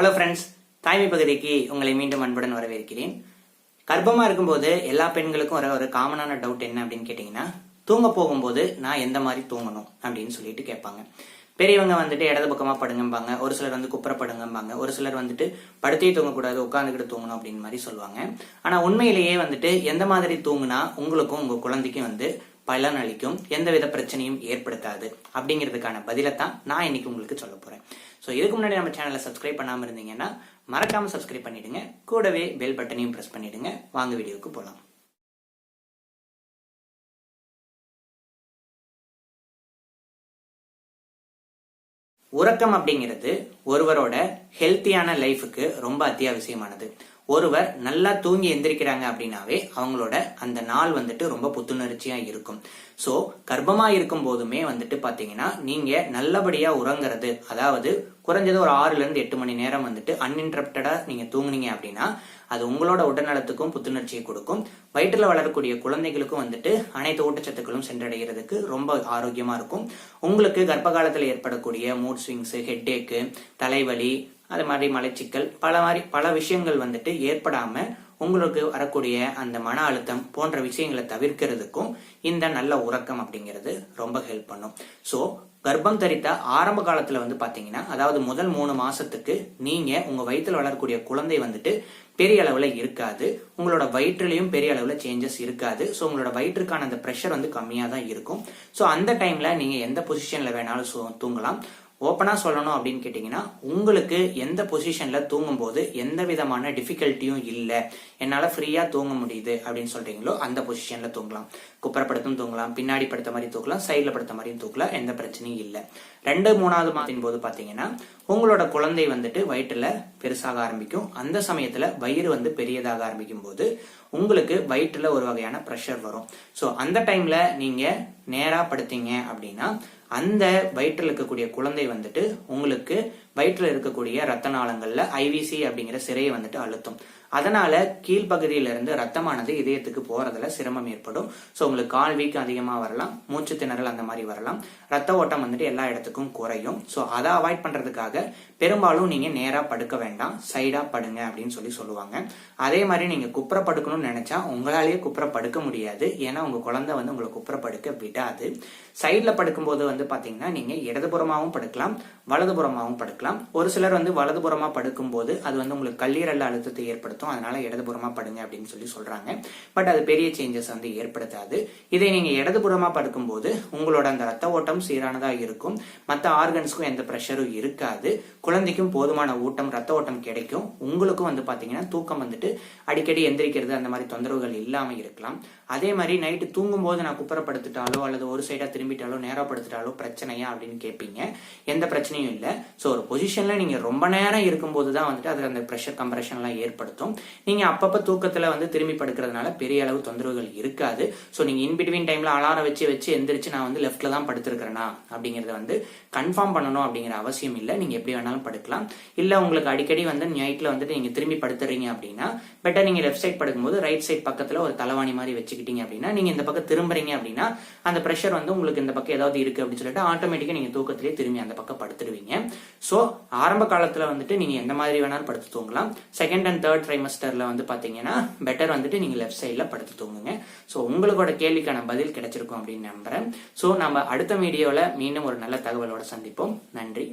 Hello friends, தாய்மை பகுதிக்கு உங்களை மீண்டும் அன்புடன் வரவேற்கிறேன். கர்ப்பமா இருக்கும்போது எல்லா பெண்களுக்கும் ஒரு காமனான டவுட் என்ன அப்படின்னு கேட்டீங்கன்னா, தூங்க போகும்போது நான் எந்த மாதிரி தூங்கணும் அப்படின்னு சொல்லிட்டு கேட்பாங்க. பெரியவங்க வந்துட்டு இடது பக்கமா படுங்கம்பாங்க, ஒரு சிலர் வந்து குப்புற படுங்கம்பாங்க, ஒரு சிலர் வந்துட்டு படுத்தே தூங்கக்கூடாது உட்காந்துக்கிட்டு தூங்கணும் அப்படின்னு மாதிரி சொல்லுவாங்க. ஆனா உண்மையிலேயே வந்துட்டு எந்த மாதிரி தூங்குனா உங்களுக்கும் உங்க குழந்தைக்கும் வந்து பலன் அளிக்கும், எந்தவித பிரச்சனையும் ஏற்படுத்தாது அப்படிங்கிறதுக்கான பதிலை தான் நான் இன்னைக்கு உங்களுக்கு சொல்ல போறேன். ஸோ இதுக்கு முன்னாடி நம்ம சேனலை சப்ஸ்கிரைப் பண்ணாமல் இருந்தீங்கன்னா மறக்காம சப்ஸ்கிரைப் பண்ணிடுங்க, கூடவே பெல் பட்டனையும் பிரஸ் பண்ணிடுங்க. வாங்க வீடியோவுக்கு போகலாம். உறக்கம் அப்படிங்கிறது ஒருவரோட ஹெல்த்தியான லைஃபுக்கு ரொம்ப அத்தியாவசியமானது. ஒருவர் நல்லா தூங்கி எந்திரிக்கிறாங்க அப்படின்னாவே அவங்களோட அந்த நாள் வந்துட்டு ரொம்ப புத்துணர்ச்சியா இருக்கும். சோ கர்ப்பமா இருக்கும் போதுமே வந்துட்டு பாத்தீங்கன்னா நீங்க நல்லபடியா உறங்குறது, அதாவது குறைஞ்சது ஒரு 6 to 8 மணி நேரம் வந்துட்டு அன்இன்டரப்டடா நீங்க தூங்குனீங்க அப்படின்னா அது உங்களோட உடல்நலத்துக்கும் புத்துணர்ச்சியை கொடுக்கும். வயிற்றுல வளரக்கூடிய குழந்தைகளுக்கும் வந்துட்டு அனைத்து ஊட்டச்சத்துக்களும் சென்றடைகிறதுக்கு ரொம்ப ஆரோக்கியமா இருக்கும். உங்களுக்கு கர்ப்ப காலத்துல ஏற்படக்கூடிய மூட் ஸ்விங்ஸ், ஹெட் ஏக்கு, தலைவலி, அது மாதிரி மலச்சிக்கல், பல விஷயங்கள் வந்துட்டு ஏற்படாம உங்களுக்கு வரக்கூடிய அந்த மன அழுத்தம் போன்ற விஷயங்களை தவிர்க்கிறதுக்கும் இந்த நல்ல உறக்கம் அப்படிங்கிறது ரொம்ப ஹெல்ப் பண்ணும். சோ கர்ப்பம் தரித்த ஆரம்ப காலத்துல வந்து பாத்தீங்கன்னா, அதாவது முதல் 3 மாசத்துக்கு நீங்க உங்க வயிற்றுல வளரக்கூடிய குழந்தை வந்துட்டு பெரிய அளவுல இருக்காது, உங்களோட வயிற்றுலயும் பெரிய அளவுல சேஞ்சஸ் இருக்காது. ஸோ உங்களோட வயிற்றுக்கான அந்த ப்ரெஷர் வந்து கம்மியா தான் இருக்கும். ஸோ அந்த டைம்ல நீங்க எந்த பொசிஷன்ல வேணாலும் தூங்கலாம். ஓப்பனா சொல்லணும் அப்படின்னு கேட்டீங்கன்னா, உங்களுக்கு எந்த பொசிஷன்ல தூங்கும் போது எந்த விதமான டிஃபிகல்ட்டியும் இல்லை, என்னால ஃப்ரீயா தூங்க முடியுது அப்படின்னு சொல்றீங்களோ அந்த பொசிஷன்ல தூங்கலாம். குப்புறப்படுத்தும் தூங்கலாம், பின்னாடி படுத்த மாதிரி தூக்கலாம், சைட்ல படுத்த மாதிரியும் தூக்கலாம், எந்த பிரச்சனையும் இல்லை. 2-3வது மாதத்தின் போது பாத்தீங்கன்னா உங்களோட குழந்தை வந்துட்டு வயிற்றுல பெருசாக ஆரம்பிக்கும். அந்த சமயத்துல வயிறு வந்து பெரியதாக ஆரம்பிக்கும் போது உங்களுக்கு வயிற்றுல ஒரு வகையான ப்ரெஷர் வரும். ஸோ அந்த டைம்ல நீங்க நேரா படுத்தீங்க அப்படின்னா அந்த வயிற்றில் இருக்கக்கூடிய குழந்தை வந்துட்டு உங்களுக்கு வயிற்றில் இருக்கக்கூடிய ரத்த நாளங்கள்ல ஐவிசி அப்படிங்கிற சிறையை வந்துட்டு அழுத்தும். அதனால கீழ்ப்பகுதியில இருந்து ரத்தமானது இதயத்துக்கு போறதுல சிரமம் ஏற்படும். ஸோ உங்களுக்கு கால் வீக் அதிகமா வரலாம், மூச்சு திணறல் அந்த மாதிரி வரலாம், ரத்த ஓட்டம் வந்துட்டு எல்லா இடத்துக்கும் குறையும். ஸோ அதை அவாய்ட் பண்றதுக்காக பெரும்பாலும் நீங்க நேரா படுக்க வேண்டாம், சைடா படுங்க அப்படின்னு சொல்லுவாங்க. அதே மாதிரி நீங்க குப்புற படுக்கணும்னு நினைச்சா உங்களாலேயே குப்புற படுக்க முடியாது, ஏன்னா உங்க குழந்தை வந்து உங்களை குப்புற படுக்க விடாது. சைட்ல படுக்கும்போது வந்து பாத்தீங்கன்னா நீங்க இடதுபுறமாவும் படுக்கலாம், வலதுபுறமாவும் படுக்கலாம். ஒரு சிலர் வந்து வலதுபுறமா படுக்கும் போது அது வந்து உங்களுக்கு கல்லீரல் அழுத்தத்தை ஏற்படுத்தும், அதனால இடதுபுறமா படுங்க அப்படின்னு சொல்றாங்க. பட் அது பெரிய சேஞ்சஸ் வந்து ஏற்படுத்தாது. இதை நீங்க இடதுபுறமா படுக்கும்போது உங்களோட அந்த ரத்த ஓட்டம் சீரானதா இருக்கும், மற்ற ஆர்கன்ஸ்க்கும் எந்த பிரஷரும் இருக்காது, குழந்தைக்கும் போதுமான ஊட்டம் ரத்த ஓட்டம் கிடைக்கும். உங்களுக்கும் வந்து பாத்தீங்கன்னா தூக்கம் வந்துட்டு அடிக்கடி எந்திரிக்கிறது அந்த மாதிரி தொந்தரவுகள் இல்லாம இருக்கலாம். அதே மாதிரி நைட்டு தூங்கும் போது நான் குப்புறப்படுத்திட்டாலோ அல்லது ஒரு சைடா திரும்பிட்டாலோ நேரா படுத்துட்டாலோ பிரச்சனையா அப்படின்னு கேட்பீங்க. எந்த பிரச்சனையும் இல்லை. ஸோ ஒரு பொசிஷன்ல நீங்க ரொம்ப நேரம் இருக்கும்போது தான் வந்துட்டு அது அந்த ப்ரெஷர் கம்ப்ரெஷன் எல்லாம் ஏற்படுத்தும். நீங்க அப்பப்ப தூக்கத்துல வந்து திரும்பி படுக்கிறதுனால பெரிய அளவு தொந்தரவுகள் இருக்காது. ஸோ நீங்க இன்பிட்வீன் டைம்ல அலாரம் வச்சு எந்திரிச்சு நான் வந்து லெஃப்ட்ல தான் படுத்திருக்கிறேனா அப்படிங்கறத வந்து கன்ஃபார்ம் பண்ணணும் அப்படிங்கிற அவசியம் இல்லை. நீங்க எப்படி வேணாலும் படுக்கலாம். இல்ல உங்களுக்கு அடிக்கடி வந்து நைட்ல வந்துட்டு நீங்க திரும்பி படுத்துறீங்க அப்படின்னா பெட்டர் நீங்க லெஃப்ட் சைட் படுக்கும்போது ரைட் சைட் பக்கத்துல ஒரு தலைவாணி மாதிரி வச்சுக்கிட்டீங்க அப்படின்னா நீங்க இந்த பக்கம் திரும்புறீங்க அப்படின்னா அந்த பிரஷர் வந்து உங்களுக்கு இந்த பக்கம் ஏதாவது இருக்கு அப்படின்னு சொல்லிட்டு ஆட்டோமேட்டிக்கா நீங்க தூக்கத்திலேயே திரும்பி அந்த பக்கம் படுத்துடுவீங்க. சோ ஆரம்ப காலத்துல வந்துட்டு நீங்க எந்த மாதிரி வேணாலும் படுத்து தூங்கலாம். 2nd and 3rd trimester வந்து பாத்தீங்கன்னா பெட்டர் வந்துட்டு நீங்க லெஃப்ட் சைட்ல படுத்து தூங்குங்க. சோ உங்களோட கேள்விக்கான பதில் கிடைச்சிருக்கும் அப்படின்னு நம்புறேன். சோ நம்ம அடுத்த வீடியோல மீண்டும் ஒரு நல்ல தகவலோட சந்திப்போம். நன்றி.